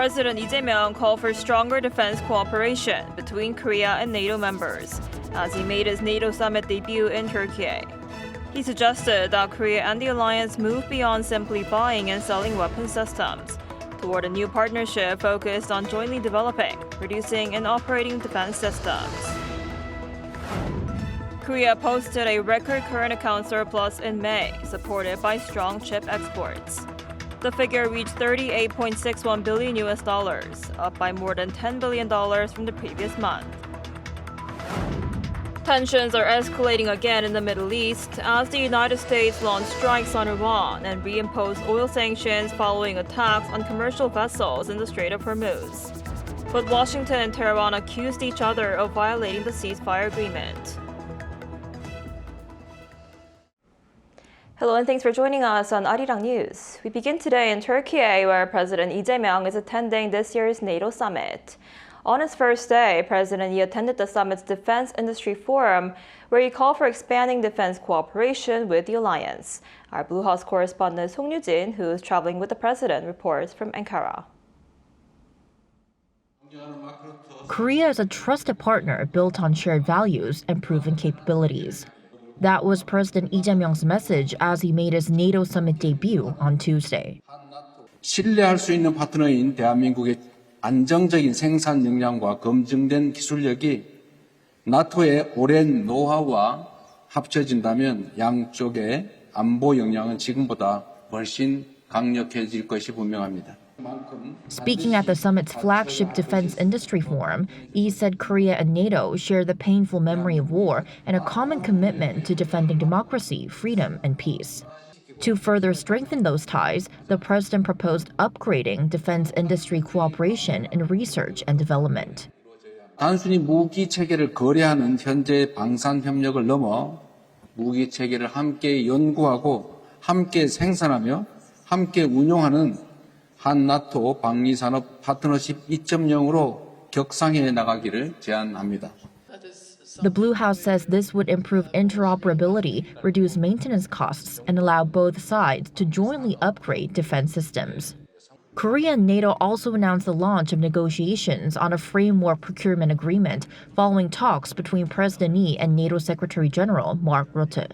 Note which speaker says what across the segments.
Speaker 1: President Lee Jae-myung called for stronger defense cooperation between Korea and NATO members as he made his NATO summit debut in Türkiye. He suggested that Korea and the alliance move beyond simply buying and selling weapon systems toward a new partnership focused on jointly developing, producing, and operating defense systems. Korea posted a record current account surplus in May, supported by strong chip exports. The figure reached $38.61 billion, up by more than $10 billion from the previous month. Tensions are escalating again in the Middle East as the United States launched strikes on Iran and reimposed oil sanctions following attacks on commercial vessels in the Strait of Hormuz. But Washington and Tehran accused each other of violating the ceasefire agreement. Hello and thanks for joining us on Arirang News. We begin today in Türkiye, where President Lee Jae-myung is attending this year's NATO summit. On his first day, President Lee attended the summit's Defense Industry Forum, where he called for expanding defense cooperation with the alliance. Our Blue House correspondent Song Yoo-jin, who is traveling with the president, reports from Ankara.
Speaker 2: Korea is a trusted partner built on shared values and proven capabilities. That was President Lee Jae-myung's message as he made his NATO summit debut on Tuesday.
Speaker 3: 신뢰할 수 있는 파트너인 대한민국의 안정적인 생산 역량과 검증된 기술력이 나토의 오랜 노하우와 합쳐진다면 양쪽의 안보 역량은 지금보다 훨씬 강력해질 것이 분명합니다.
Speaker 2: Speaking at the summit's flagship Defense Industry Forum, Lee said Korea and NATO share the painful memory of war and a common commitment to defending democracy, freedom, and peace. To further strengthen those ties, the president proposed upgrading defense industry cooperation in research and development.
Speaker 3: 단순히 무기 체계를 거래하는 현재 방산 협력을 넘어 무기 체계를 함께 연구하고 함께 생산하며 함께 운용하는 한 나토 방위 산업 파트너십 2.0으로 격상해 나가기를 제안합니다.
Speaker 2: The Blue House says this would improve interoperability, reduce maintenance costs, and allow both sides to jointly upgrade defense systems. Korea and NATO also announced the launch of negotiations on a framework procurement agreement following talks between President Lee and NATO Secretary General Mark Rutte.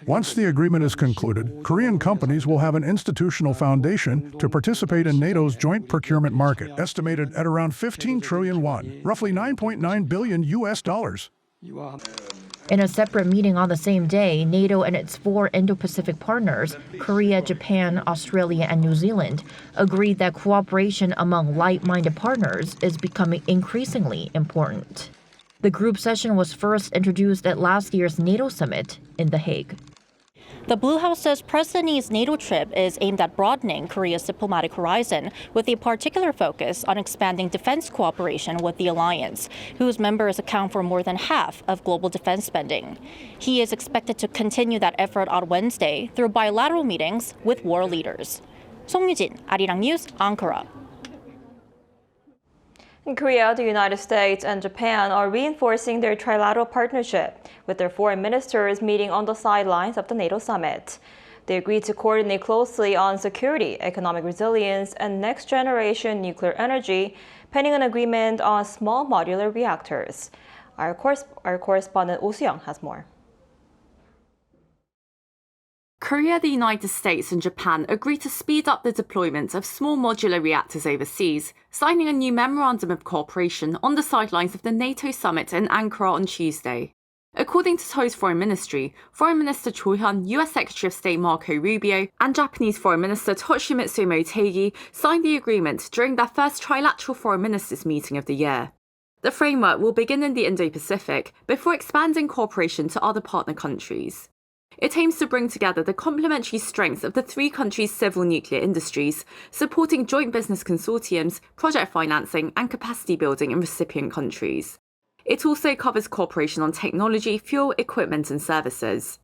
Speaker 4: Once the agreement is concluded, Korean companies will have an institutional foundation to participate in NATO's joint procurement market, estimated at around 15 trillion won, roughly $9.9 billion.
Speaker 2: In a separate meeting on the same day, NATO and its 4 Indo-Pacific partners, Korea, Japan, Australia, and New Zealand, agreed that cooperation among like-minded partners is becoming increasingly important. The group session was first introduced at last year's NATO summit in The Hague. The Blue House says President Lee's NATO trip is aimed at broadening Korea's diplomatic horizon, with a particular focus on expanding defense cooperation with the alliance, whose members account for more than half of global defense spending. He is expected to continue that effort on Wednesday through bilateral meetings with war leaders. Song Yoo-jin, Arirang News, Ankara.
Speaker 1: In Korea, the United States and Japan are reinforcing their trilateral partnership, with their foreign ministers meeting on the sidelines of the NATO summit. They agreed to coordinate closely on security, economic resilience, and next-generation nuclear energy, pending an agreement on small modular reactors. Our correspondent Oh Soo-young has more.
Speaker 5: Korea, the United States and Japan agreed to speed up the deployment of small modular reactors overseas, signing a new memorandum of cooperation on the sidelines of the NATO summit in Ankara on Tuesday. According to Seoul's Foreign Ministry, Foreign Minister Cho Hyun, US Secretary of State Marco Rubio, and Japanese Foreign Minister Toshimitsu Motegi signed the agreement during their first trilateral foreign ministers meeting of the year. The framework will begin in the Indo-Pacific before expanding cooperation to other partner countries. It aims to bring together the complementary strengths of the 3 countries' civil nuclear industries, supporting joint business consortiums, project financing, and capacity building in recipient countries. It also covers cooperation on technology, fuel, equipment, and services.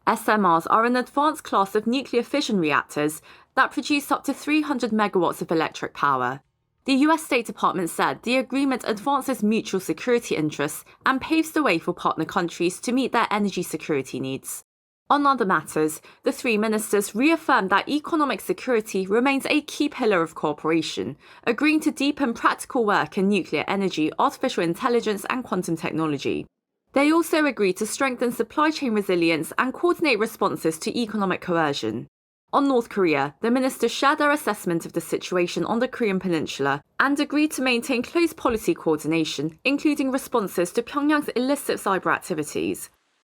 Speaker 5: SMRs are an advanced class of nuclear fission reactors that produce up to 300 megawatts of electric power. The US State Department said the agreement advances mutual security interests and paves the way for partner countries to meet their energy security needs. On other matters, the three ministers reaffirmed that economic security remains a key pillar of cooperation, agreeing to deepen practical work in nuclear energy, artificial intelligence, and quantum technology. They also agreed to strengthen supply chain resilience and coordinate responses to economic coercion. On North Korea, the ministers shared their assessment of the situation on the Korean peninsula and agreed to maintain close policy coordination, including responses to Pyongyang's illicit cyber activities.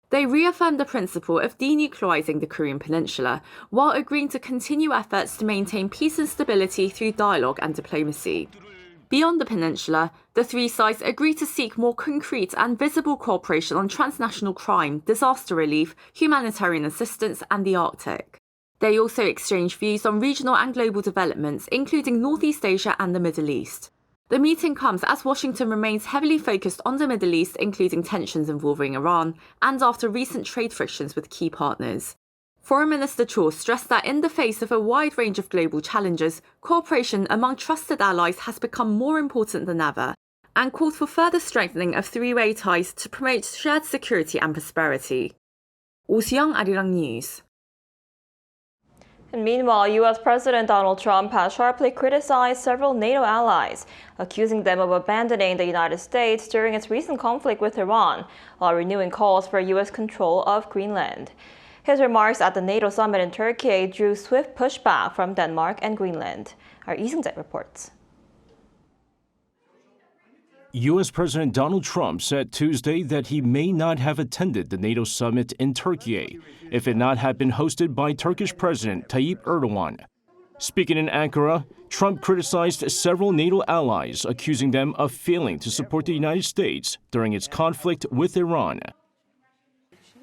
Speaker 5: They reaffirmed the principle of denuclearizing the Korean peninsula, while agreeing to continue efforts to maintain peace and stability through dialogue and diplomacy. Beyond the peninsula, the three sides agreed to seek more concrete and visible cooperation on transnational crime, disaster relief, humanitarian assistance, and the Arctic. They also exchanged views on regional and global developments, including Northeast Asia and the Middle East. The meeting comes as Washington remains heavily focused on the Middle East, including tensions involving Iran, and after recent trade frictions with key partners. Foreign Minister Cho stressed that in the face of a wide range of global challenges, cooperation among trusted allies has become more important than ever, and called for further strengthening of three-way ties to promote shared security and prosperity. Oh Si-young, Arirang News.
Speaker 1: And meanwhile, U.S. President Donald Trump has sharply criticized several NATO allies, accusing them of abandoning the United States during its recent conflict with Iran, while renewing calls for U.S. control of Greenland. His remarks at the NATO summit in Türkiye drew swift pushback from Denmark and Greenland. Our Lee-Seung-jae reports.
Speaker 6: U.S. President Donald Trump said Tuesday that he may not have attended the NATO summit in Türkiye if it not had been hosted by Turkish President Tayyip Erdogan. Speaking in Ankara, Trump criticized several NATO allies, accusing them of failing to support the United States during its conflict with Iran.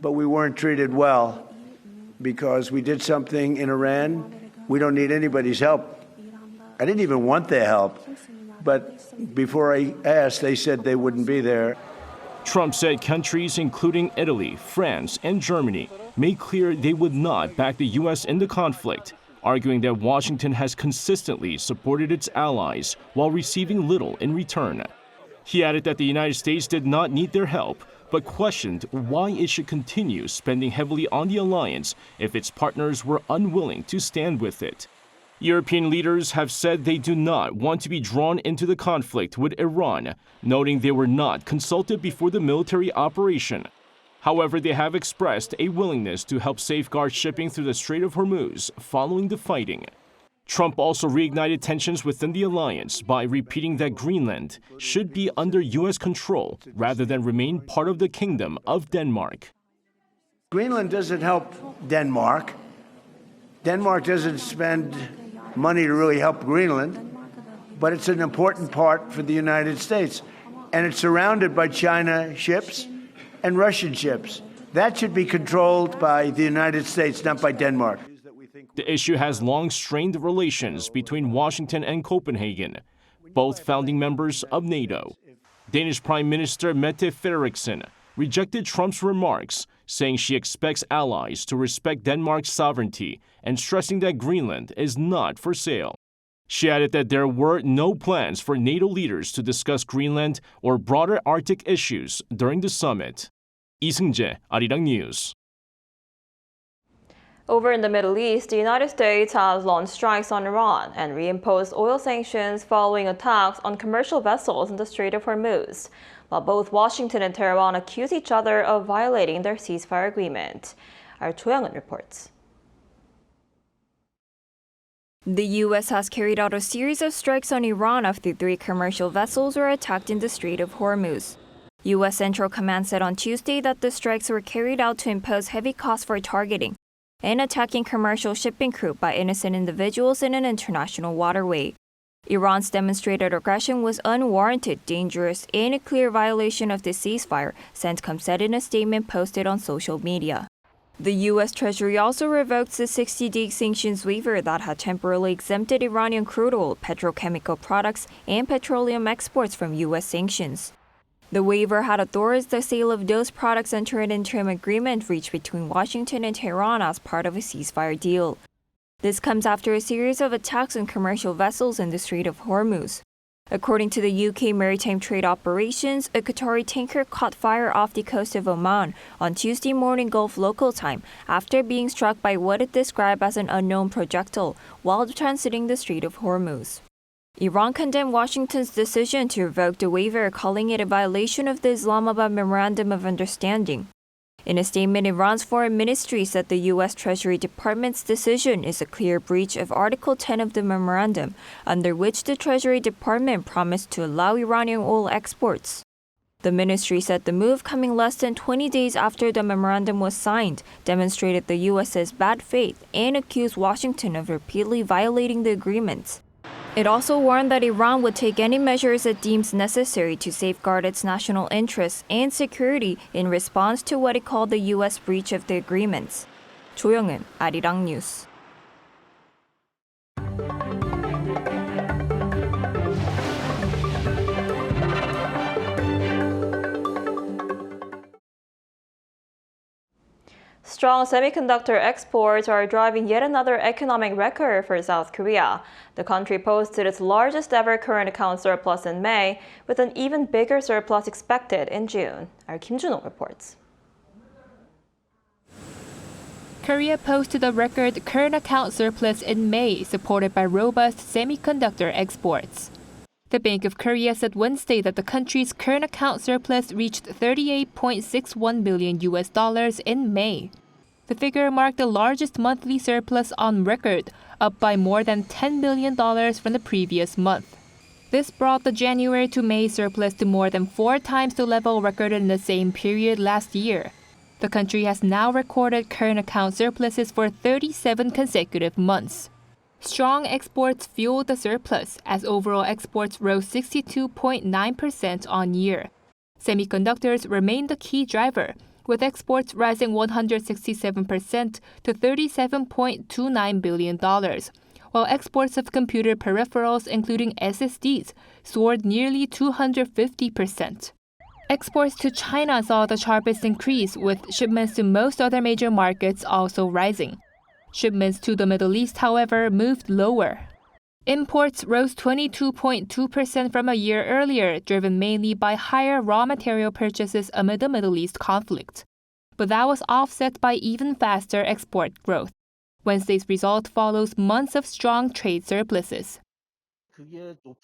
Speaker 7: But we weren't treated well because we did something in Iran. We don't need anybody's help. I didn't even want their help. But before I asked, they said they wouldn't be there.
Speaker 6: Trump said countries including Italy, France, and Germany made clear they would not back the U.S. in the conflict, arguing that Washington has consistently supported its allies while receiving little in return. He added that the United States did not need their help, but questioned why it should continue spending heavily on the alliance if its partners were unwilling to stand with it. European leaders have said they do not want to be drawn into the conflict with Iran, noting they were not consulted before the military operation. However, they have expressed a willingness to help safeguard shipping through the Strait of Hormuz following the fighting. Trump also reignited tensions within the alliance by repeating that Greenland should be under U.S. control rather than remain part of the Kingdom of Denmark.
Speaker 7: Greenland doesn't help Denmark. Denmark doesn't spend money to really help Greenland, but it's an important part for the United States. And it's surrounded by China ships and Russian ships. That should be controlled by the United States, not by Denmark.
Speaker 6: The issue has long strained relations between Washington and Copenhagen, both founding members of NATO. Danish Prime Minister Mette Frederiksen rejected Trump's remarks, saying she expects allies to respect Denmark's sovereignty and stressing that Greenland is not for sale. She added that there were no plans for NATO leaders to discuss Greenland or broader Arctic issues during the summit. Lee-Seung-jae, Arirang News.
Speaker 1: Over in the Middle East, the United States has launched strikes on Iran and reimposed oil sanctions following attacks on commercial vessels in the Strait of Hormuz, while both Washington and Tehran accuse each other of violating their ceasefire agreement. Our Cho Young-eun reports.
Speaker 8: The U.S. has carried out a series of strikes on Iran after 3 commercial vessels were attacked in the Strait of Hormuz. U.S. Central Command said on Tuesday that the strikes were carried out to impose heavy costs for targeting and attacking commercial shipping crew by innocent individuals in an international waterway. Iran's demonstrated aggression was unwarranted, dangerous, and a clear violation of the ceasefire, CENTCOM said in a statement posted on social media. The U.S. Treasury also revoked the 60-day sanctions waiver that had temporarily exempted Iranian crude oil, petrochemical products, and petroleum exports from U.S. sanctions. The waiver had authorized the sale of those products under an interim agreement reached between Washington and Tehran as part of a ceasefire deal. This comes after a series of attacks on commercial vessels in the Strait of Hormuz. According to the UK Maritime Trade Operations, a Qatari tanker caught fire off the coast of Oman on Tuesday morning Gulf local time after being struck by what it described as an unknown projectile while transiting the Strait of Hormuz. Iran condemned Washington's decision to revoke the waiver, calling it a violation of the Islamabad Memorandum of Understanding. In a statement, Iran's foreign ministry said the U.S. Treasury Department's decision is a clear breach of Article 10 of the memorandum, under which the Treasury Department promised to allow Iranian oil exports. The ministry said the move, coming less than 20 days after the memorandum was signed, demonstrated the U.S.'s bad faith and accused Washington of repeatedly violating the agreement. It also warned that Iran would take any measures it deems necessary to safeguard its national interests and security in response to what it called the U.S. breach of the agreements. 조영은, Arirang News.
Speaker 1: Strong semiconductor exports are driving yet another economic record for South Korea. The country posted its largest ever current account surplus in May, with an even bigger surplus expected in June. Our Kim Junho reports.
Speaker 9: Korea posted a record current account surplus in May, supported by robust semiconductor exports. The Bank of Korea said Wednesday that the country's current account surplus reached $38.61 billion in May. The figure marked the largest monthly surplus on record, up by more than $10 billion from the previous month. This brought the January to May surplus to more than 4 times the level recorded in the same period last year. The country has now recorded current account surpluses for 37 consecutive months. Strong exports fueled the surplus, as overall exports rose 62.9% on year. Semiconductors remained the key driver, with exports rising 167% to $37.29 billion, while exports of computer peripherals, including SSDs, soared nearly 250%. Exports to China saw the sharpest increase, with shipments to most other major markets also rising. Shipments to the Middle East, however, moved lower. Imports rose 22.2% from a year earlier, driven mainly by higher raw material purchases amid the Middle East conflict. But that was offset by even faster export growth. Wednesday's result follows months of strong trade surpluses.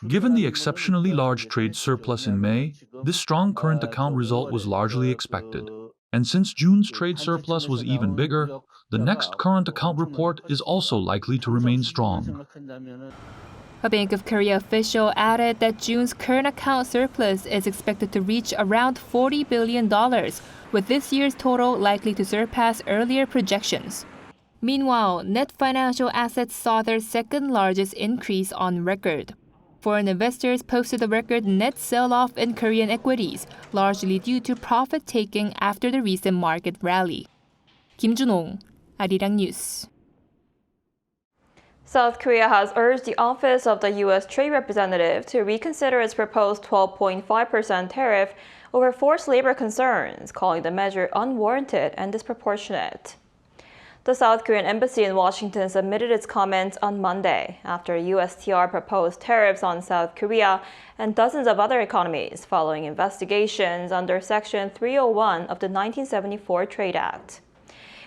Speaker 10: Given the exceptionally large trade surplus in May, this strong current account result was largely expected. And since June's trade surplus was even bigger, the next current account report is also likely to remain strong.
Speaker 9: A Bank of Korea official added that June's current account surplus is expected to reach around $40 billion, with this year's total likely to surpass earlier projections. Meanwhile, net financial assets saw their second largest increase on record. Foreign investors posted a record net sell-off in Korean equities, largely due to profit-taking after the recent market rally. Kim Junho, Arirang News.
Speaker 1: South Korea has urged the office of the U.S. Trade Representative to reconsider its proposed 12.5% tariff over forced labor concerns, calling the measure unwarranted and disproportionate. The South Korean embassy in Washington submitted its comments on Monday after USTR proposed tariffs on South Korea and dozens of other economies following investigations under Section 301 of the 1974 Trade Act.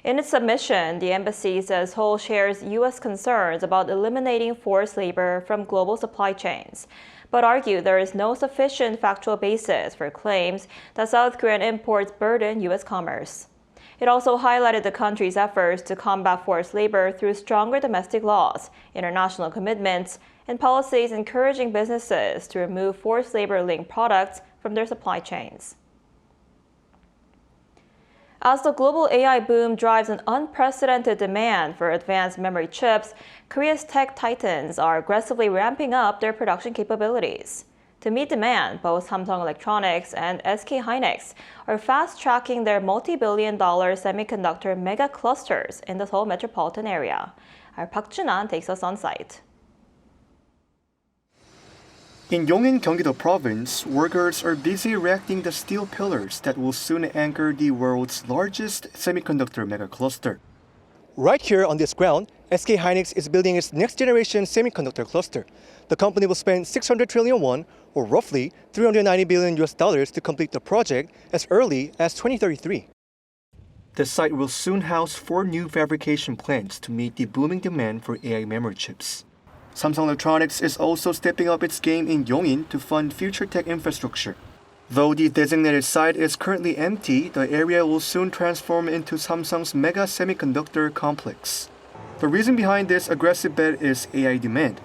Speaker 1: In its submission, the embassy says Seoul shares U.S. concerns about eliminating forced labor from global supply chains, but argued there is no sufficient factual basis for claims that South Korean imports burden U.S. commerce. It also highlighted the country's efforts to combat forced labor through stronger domestic laws, international commitments, and policies encouraging businesses to remove forced labor-linked products from their supply chains. As the global AI boom drives an unprecedented demand for advanced memory chips, Korea's tech titans are aggressively ramping up their production capabilities. To meet demand, both Samsung Electronics and SK hynix are fast-tracking their multi-billion-dollar semiconductor mega clusters in the Seoul metropolitan area. Our Park Jun-an takes us on site.
Speaker 11: In Gyeongin, Gyeonggi-do province, workers are busy erecting the steel pillars that will soon anchor the world's largest semiconductor mega cluster. Right here on this ground, SK hynix is building its next-generation semiconductor cluster. The company will spend 600 trillion won, or roughly $390 billion to complete the project as early as 2033. The site will soon house 4 new fabrication plants to meet the booming demand for AI memory chips. Samsung Electronics is also stepping up its game in Yongin to fund future tech infrastructure. Though the designated site is currently empty, the area will soon transform into Samsung's mega semiconductor complex. The reason behind this aggressive bet is AI demand.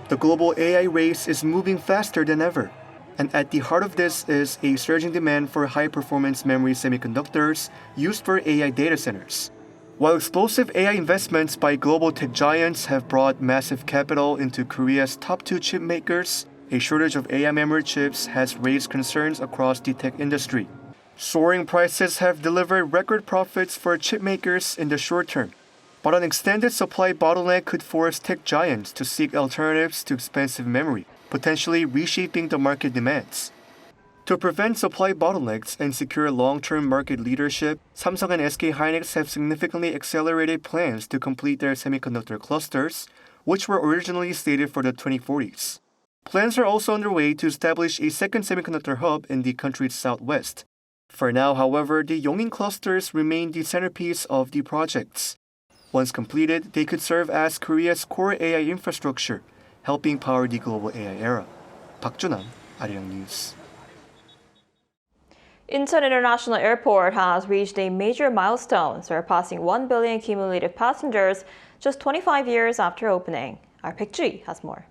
Speaker 11: The global AI race is moving faster than ever. And at the heart of this is a surging demand for high-performance memory semiconductors used for AI data centers. While explosive AI investments by global tech giants have brought massive capital into Korea's top 2 chip makers, a shortage of AI memory chips has raised concerns across the tech industry. Soaring prices have delivered record profits for chip makers in the short term. But an extended supply bottleneck could force tech giants to seek alternatives to expensive memory, potentially reshaping the market demands. To prevent supply bottlenecks and secure long-term market leadership, Samsung and SK hynix have significantly accelerated plans to complete their semiconductor clusters, which were originally slated for the 2040s. Plans are also underway to establish a second semiconductor hub in the country's southwest. For now, however, the Yongin clusters remain the centerpiece of the projects. Once completed, they could serve as Korea's core AI infrastructure, helping power the global AI era. Park Junam, Arirang News.
Speaker 1: Incheon International Airport has reached a major milestone, surpassing 1 billion cumulative passengers just 25 years after opening. Our Baek Ju-hee has more.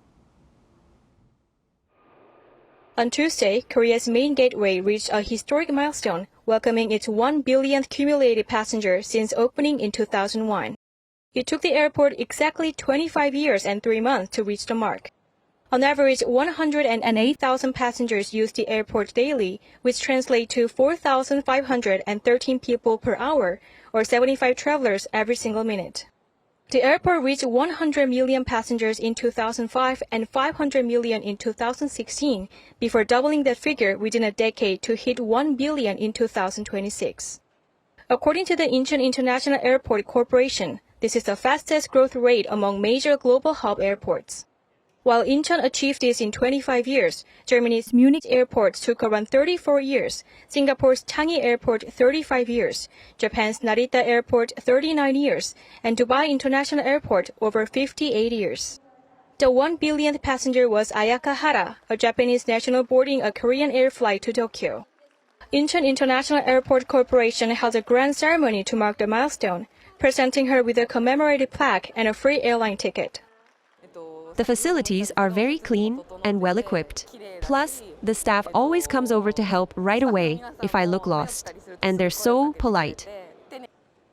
Speaker 12: On Tuesday, Korea's main gateway reached a historic milestone, welcoming its 1 billionth cumulative passenger since opening in 2001. It took the airport exactly 25 years and 3 months to reach the mark. On average, 108,000 passengers use the airport daily, which translates to 4,513 people per hour, or 75 travelers every single minute. The airport reached 100 million passengers in 2005 and 500 million in 2016, before doubling that figure within a decade to hit 1 billion in 2026. According to the Incheon International Airport Corporation, this is the fastest growth rate among major global hub airports. While Incheon achieved this in 25 years, Germany's Munich airport took around 34 years, Singapore's Changi Airport 35 years, Japan's Narita Airport 39 years, and Dubai International Airport over 58 years. The 1 billionth passenger was Ayaka Hara, a Japanese national boarding a Korean air flight to Tokyo. Incheon International Airport Corporation held a grand ceremony to mark the milestone, presenting her with a commemorative plaque and a free airline ticket.
Speaker 13: The facilities are very clean and well equipped. Plus, the staff always comes over to help right away if I look lost. And they're so polite.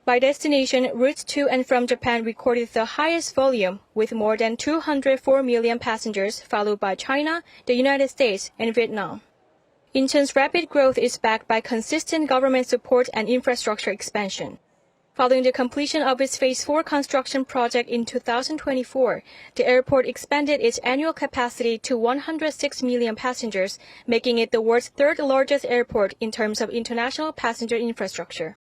Speaker 12: By destination, routes to and from Japan recorded the highest volume, with more than 204 million passengers, followed by China, the United States, and Vietnam. Incheon's rapid growth is backed by consistent government support and infrastructure expansion. Following the completion of its Phase 4 construction project in 2024, the airport expanded its annual capacity to 106 million passengers, making it the world's third largest airport in terms of international passenger infrastructure.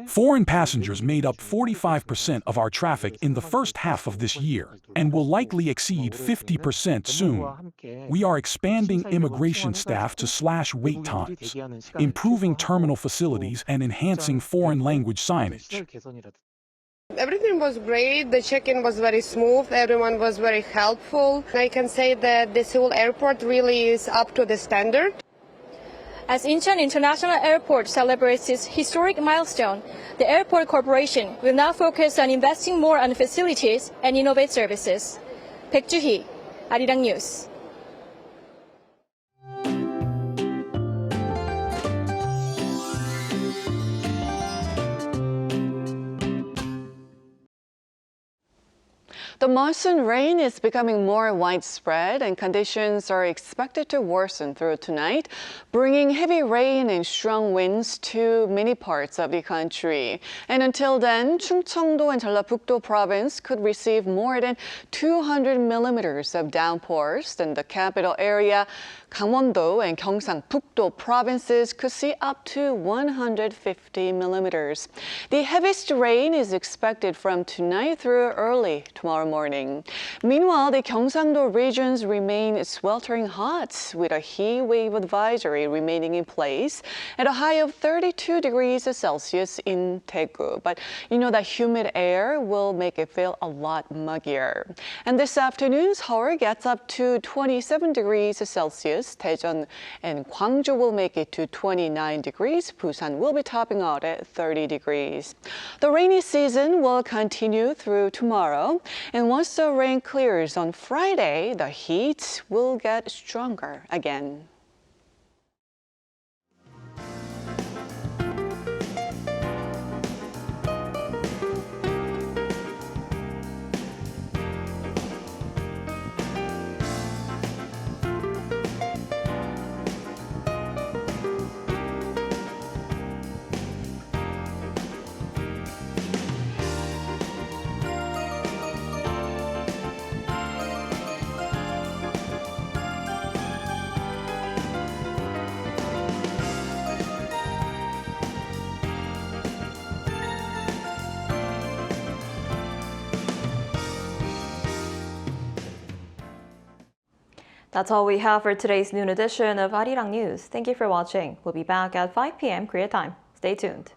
Speaker 14: Foreign passengers made up 45% of our traffic in the first half of this year and will likely exceed 50% soon. We are expanding immigration staff to slash wait times, improving terminal facilities, and enhancing foreign language signage.
Speaker 15: Everything was great. The check-in was very smooth. Everyone was very helpful. I can say that the Seoul airport really is up to the standard.
Speaker 12: As Incheon International Airport celebrates its historic milestone, the Airport Corporation will now focus on investing more on facilities and innovate services. Baek Ju-hee, Arirang News.
Speaker 16: The The monsoon rain is becoming more widespread and conditions are expected to worsen through tonight, bringing heavy rain and strong winds to many parts of the country. And until then, Incheon-do and Jeollabuk-do province could receive more than 200 millimeters of downpours. Then the capital area, Gangwon-do and Gyeongsang-do provinces could see up to 150 millimeters. The heaviest rain is expected from tonight through early tomorrow morning. Meanwhile, the Gyeongsang-do regions remain sweltering hot with a heat wave advisory remaining in place at a high of 32 degrees Celsius in Daegu. But you know that humid air will make it feel a lot muggier. And this afternoon, Seoul gets up to 27 degrees Celsius. Daejeon and Gwangju will make it to 29 degrees. Busan will be topping out at 30 degrees. The rainy season will continue through tomorrow. And once the rain clears on Friday, the heat will get stronger again.
Speaker 1: That's all we have for today's noon edition of Arirang News. Thank you for watching. We'll be back at 5 p.m. Korea time. Stay tuned.